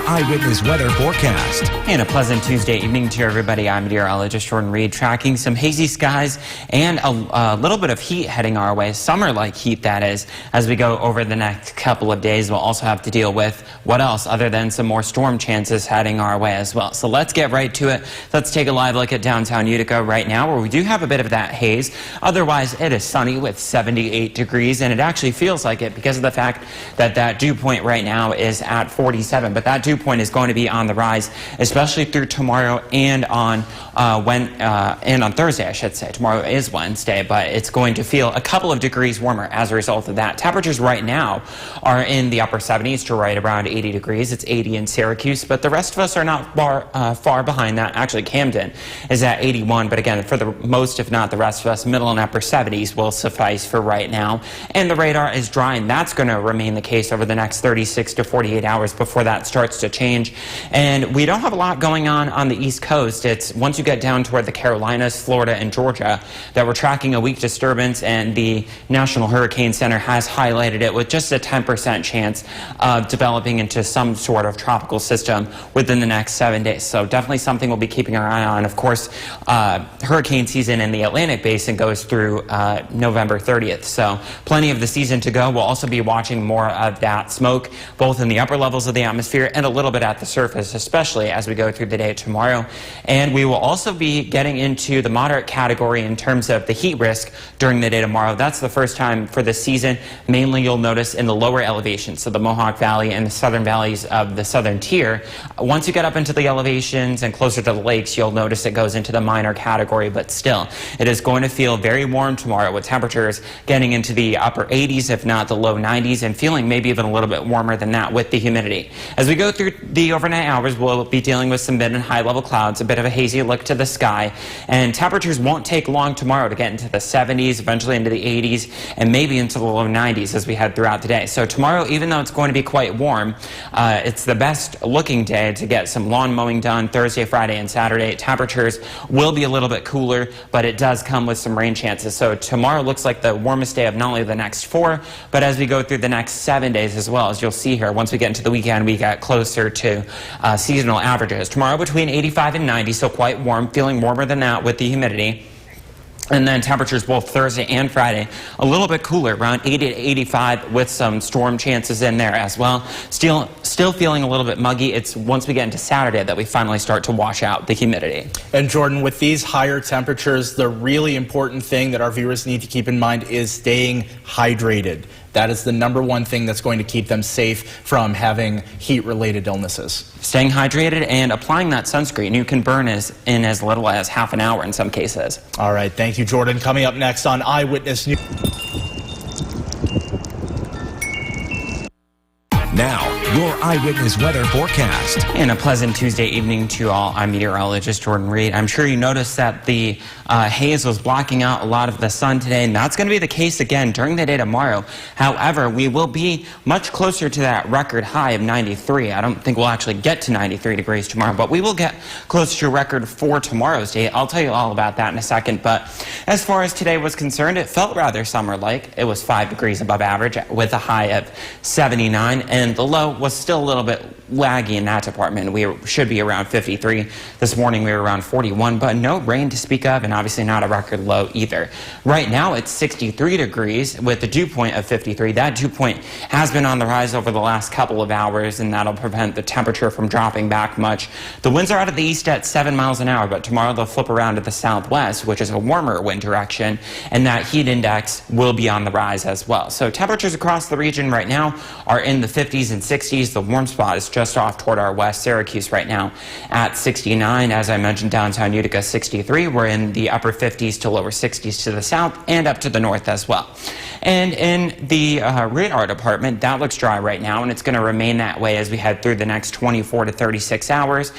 eyewitness weather forecast. And a pleasant Tuesday evening to everybody. I'm meteorologist Jordan Reed, tracking some hazy skies and a little bit of heat heading our way, summer-like heat that is, as we go over the next couple of days. We'll also have to deal with what else other than some more storm chances heading our way as well. So let's get right to it. Let's take a live look at downtown Utica right now, where we do have a bit of that haze. Otherwise, it is sunny with 78 degrees, and it actually feels like it because of the fact that that dew point right now is at 47. But that dew point is going to be on the rise, especially through tomorrow and on Thursday, I should say. Tomorrow is Wednesday, but it's going to feel a couple of degrees warmer as a result of that. Temperatures right now are in the upper 70s to right around 80 degrees. It's 80 in Syracuse, but the rest of us are not far behind that. Actually, Camden is at 81, but again, for the most, if not the rest of us, middle and upper 70s will suffice for right now. And the radar is dry, and that's going to remain the case over the next 36 to 48 hours before that starts to change. And we don't have a lot going on the East Coast. It's once you get down toward the Carolinas, Florida, and Georgia that we're tracking a weak disturbance, and the National Hurricane Center has highlighted it with just a 10% chance of developing into some sort of tropical system within the next 7 days. So definitely something we'll be keeping our eye on. Of course, hurricane season in the Atlantic Basin goes through November 30th. So plenty of the season to go. We'll also be watching more of that smoke, both in the upper levels of the atmosphere and a little bit at the surface, especially as we go through the day tomorrow. And we will also be getting into the moderate category in terms of the heat risk during the day tomorrow. That's the first time for this season. Mainly you'll notice in the lower elevations, so the Mohawk Valley and the southern valleys of the southern tier. Once you get up into the elevations and closer to the lakes, you'll notice it goes into the minor category, but still, it is going to feel very warm tomorrow with temperatures getting into the upper 80s, if not the low 90s, and feeling maybe even a little bit warmer than that with the humidity. As we go through the overnight hours, we'll be dealing with some mid and high level clouds, a bit of a hazy look to the sky, and temperatures won't take long tomorrow to get into the 70s, eventually into the 80s, and maybe into the low 90s as we head throughout the day. So tomorrow, even though it's going to be quite warm, it's the best looking day to get some lawn mowing done. Thursday, Friday, and Saturday, temperatures will be a little bit cooler, but it does come with some rain chances. So tomorrow looks like the warmest day of not only the next 4, but as we go through the next 7 days as well. As you'll see here, once we get into the weekend, we get closer to seasonal averages. Tomorrow between 85 and 90, so quite warm, feeling warmer than that with the humidity. And then temperatures both Thursday and Friday a little bit cooler, around 80 to 85 with some storm chances in there as well. Still feeling a little bit muggy. It's once we get into Saturday that we finally start to wash out the humidity. And Jordan, with these higher temperatures, the really important thing that our viewers need to keep in mind is staying hydrated. That is the #1 thing that's going to keep them safe from having heat-related illnesses. Staying hydrated and applying that sunscreen. You can burn in as little as half an hour in some cases. All right, thank you, Jordan. Coming up next on Eyewitness News. Now, your eyewitness weather forecast. And a pleasant Tuesday evening to you all. I'm meteorologist Jordan Reed. I'm sure you noticed that the haze was blocking out a lot of the sun today, and that's going to be the case again during the day tomorrow. However, we will be much closer to that record high of 93. I don't think we'll actually get to 93 degrees tomorrow, but we will get close to record for tomorrow's day. I'll tell you all about that in a second. But as far as today was concerned, it felt rather summer-like. It was 5 degrees above average with a high of 79, and the low was still a little bit laggy in that department. We should be around 53. This morning we were around 41, but no rain to speak of, and obviously not a record low either. Right now it's 63 degrees with the dew point of 53. That dew point has been on the rise over the last couple of hours, and that'll prevent the temperature from dropping back much. The winds are out of the east at 7 miles an hour, but tomorrow they'll flip around to the southwest, which is a warmer wind direction, and that heat index will be on the rise as well. So temperatures across the region right now are in the 50s and 60s. The warm spot is just off toward our west. Syracuse right now at 69. As I mentioned, downtown Utica 63. We're in the upper 50s to lower 60s to the south and up to the north as well. And in the radar department, that looks dry right now, and it's going to remain that way as we head through the next 24 to 36 hours.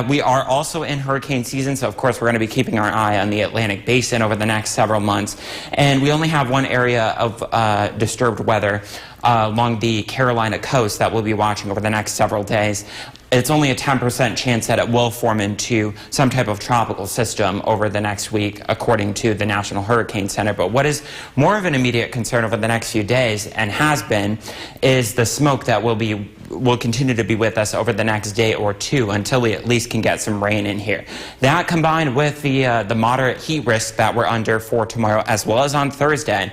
We are also in hurricane season, so of course we're going to be keeping our eye on the Atlantic Basin over the next several months. And we only have one area of disturbed weather along the Carolina coast that we'll be watching over the next several days. It's only a 10% chance that it will form into some type of tropical system over the next week, according to the National Hurricane Center. But what is more of an immediate concern over the next few days, and has been, is the smoke that will be will continue to be with us over the next day or two until we at least can get some rain in here. That combined with the moderate heat risk that we're under for tomorrow as well as on Thursday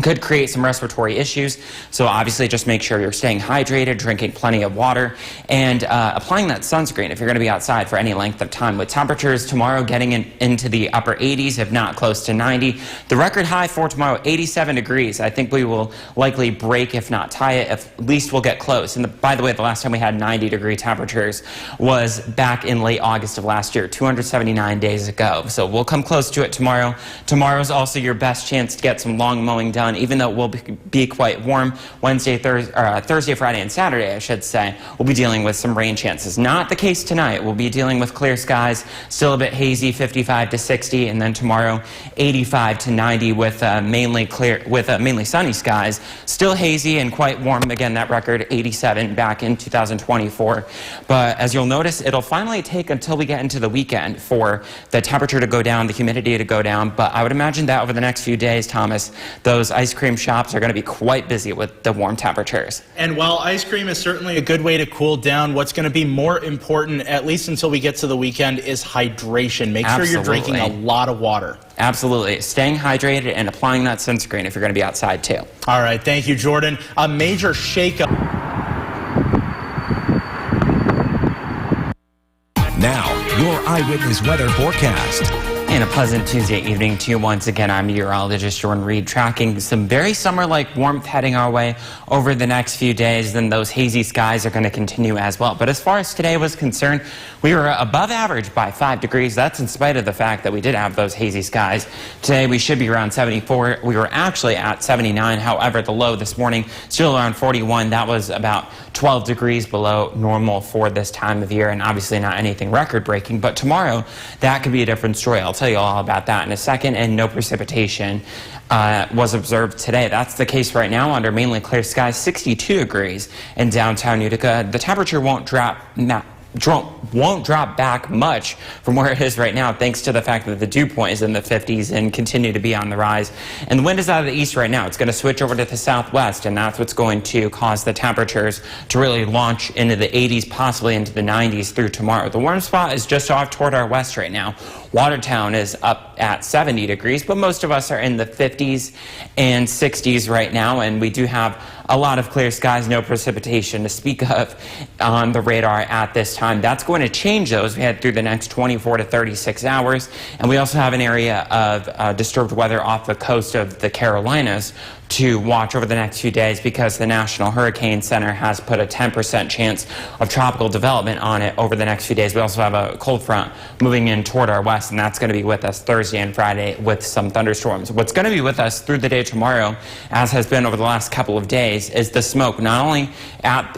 could create some respiratory issues. So obviously just make sure you're staying hydrated, drinking plenty of water, and applying that sunscreen if you're going to be outside for any length of time. With temperatures tomorrow getting into the upper 80s, if not close to 90. The record high for tomorrow, 87 degrees. I think we will likely break, if not tie it. At least we'll get close. And by the way, the last time we had 90-degree temperatures was back in late August of last year, 279 days ago. So we'll come close to it tomorrow. Tomorrow's also your best chance to get some lawn mowing done. Even though it will be quite warm Thursday, Friday, and Saturday, I should say, we'll be dealing with some rain chances. Not the case tonight. We'll be dealing with clear skies, still a bit hazy, 55 to 60, and then tomorrow 85 to 90 with mainly sunny skies. Still hazy and quite warm. Again, that record 87 back in 2024. But as you'll notice, it'll finally take until we get into the weekend for the temperature to go down, the humidity to go down. But I would imagine that over the next few days, Thomas, those ice cream shops are going to be quite busy with the warm temperatures. And while ice cream is certainly a good way to cool down, what's going to be more important, at least until we get to the weekend, is hydration. Make sure you're drinking a lot of water. Absolutely. Staying hydrated and applying that sunscreen if you're going to be outside too. All right. Thank you, Jordan. A major shakeup. Now, your eyewitness weather forecast. And a pleasant Tuesday evening to you once again. I'm meteorologist Jordan Reed, tracking some very summer-like warmth heading our way over the next few days. Then those hazy skies are going to continue as well. But as far as today was concerned, we were above average by 5 degrees. That's in spite of the fact that we did have those hazy skies. Today we should be around 74. We were actually at 79. However, the low this morning still around 41. That was about 12 degrees below normal for this time of year, and obviously not anything record-breaking. But tomorrow, that could be a different story. I'll tell you all about that in a second. And no precipitation was observed today. That's the case right now under mainly clear skies, 62 degrees in downtown Utica. The temperature won't drop back much from where it is right now, thanks to the fact that the dew point is in the 50s and continue to be on the rise. And the wind is out of the east right now. It's going to switch over to the southwest, and that's what's going to cause the temperatures to really launch into the 80s, possibly into the 90s through tomorrow. The warm spot is just off toward our west right now. Watertown is up at 70 degrees, but most of us are in the 50s and 60s right now, and we do have a lot of clear skies, no precipitation to speak of on the radar at this time. That's going to change those we head through the next 24 to 36 hours. And we also have an area of disturbed weather off the coast of the Carolinas to watch over the next few days because the National Hurricane Center has put a 10% chance of tropical development on it over the next few days. We also have a cold front moving in toward our west, and that's going to be with us Thursday and Friday with some thunderstorms. What's going to be with us through the day tomorrow, as has been over the last couple of days, is the smoke, not only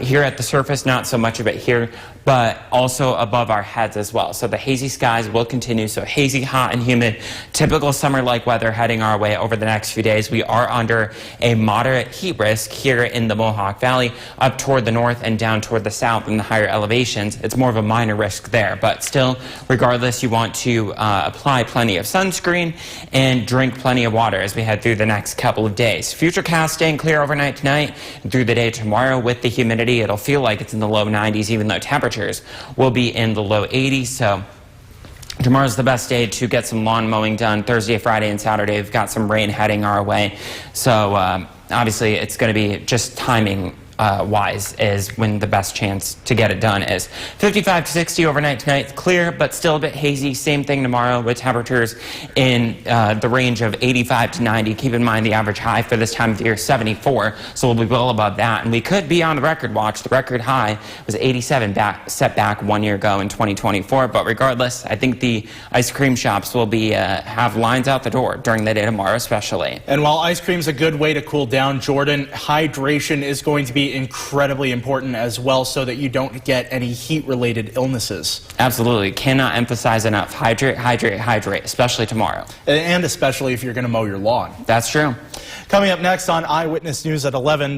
here at the surface, not so much of it here, but also above our heads as well. So the hazy skies will continue. So hazy, hot, and humid, typical summer-like weather heading our way over the next few days. We are under a moderate heat risk here in the Mohawk Valley, up toward the north and down toward the south in the higher elevations. It's more of a minor risk there, but still, regardless, you want to apply plenty of sunscreen and drink plenty of water as we head through the next couple of days. Futurecast staying clear overnight tonight and through the day tomorrow. With the humidity, it'll feel like it's in the low 90s, even though temperatures will be in the low 80s. So tomorrow's the best day to get some lawn mowing done. Thursday, Friday, and Saturday, we've got some rain heading our way. So obviously, it's going to be just timing wise is when the best chance to get it done is. 55 to 60 overnight tonight, clear but still a bit hazy. Same thing tomorrow with temperatures in the range of 85 to 90. Keep in mind the average high for this time of year is 74, so we'll be well above that, and we could be on the record watch. The record high was 87 set back 1 year ago in 2024. But regardless, I think the ice cream shops will be have lines out the door during the day tomorrow especially. And while ice cream's a good way to cool down, Jordan, hydration is going to be incredibly important as well so that you don't get any heat-related illnesses. Absolutely. Cannot emphasize enough. Hydrate, hydrate, hydrate, especially tomorrow. And especially if you're going to mow your lawn. That's true. Coming up next on Eyewitness News at 11.